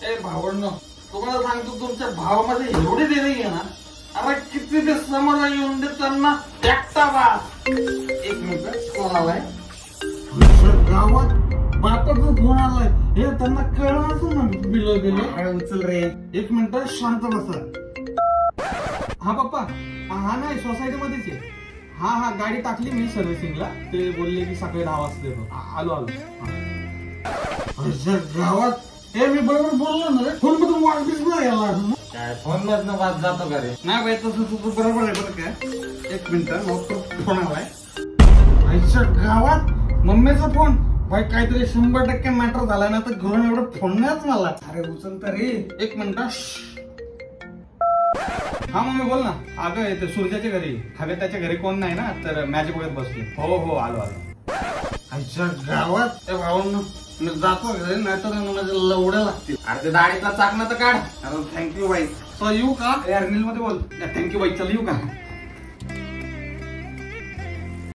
ए भावंड, तुम्हाला सांगतो तुमच्या भावामध्ये एवढी देणी आहे ना, अरे किती ते समोर येऊन दे त्यांना एकटा बा. एक मिनिट, फोन आलाय गावात, बापाचा फोन आलाय. हे त्यांना कळलं ना बिल दिलं. उचल रे. एक मिनिट शांत बसा. हा पप्पा, हा नाही सोसायटी मध्येच आहे. हा गाडी टाकली मी सर्व्हिसिंगला. ते बोलले की सकाळी 10 वाजता येतो. आलो. गावात हे मी बरोबर बोललो ना रे. फोन मधून वाटलीच नाही याला. काय फोन मधनं वाद जातो का रे? नाही बाई, तसं तुझं बरोबर आहे बरं काय. एक मिनिट, फोन आलाय. आईच्या गावात मम्मीचा फोन. भाई काहीतरी 100% मॅटर झाला ना, तर घेऊन एवढं फोन नाही मला. अरे उचल तर रे. एक मिनिट. हा मम्मी बोल ना. अगं ते सूर्याच्या घरी, हवे त्याच्या घरी कोण नाही ना, तर मॅच बघत बसले. हो आलो. आईच्या गावात त्या भावांना मी जातो घरी, नाही तर माझ्या लवड्या लागतील. अरे ते दाढीतला चाकणं तर काढ. अरे थँक्यू बाई. येऊ का? एअरनेल मध्ये बोल. थँक्यू बाई, चल येऊ का?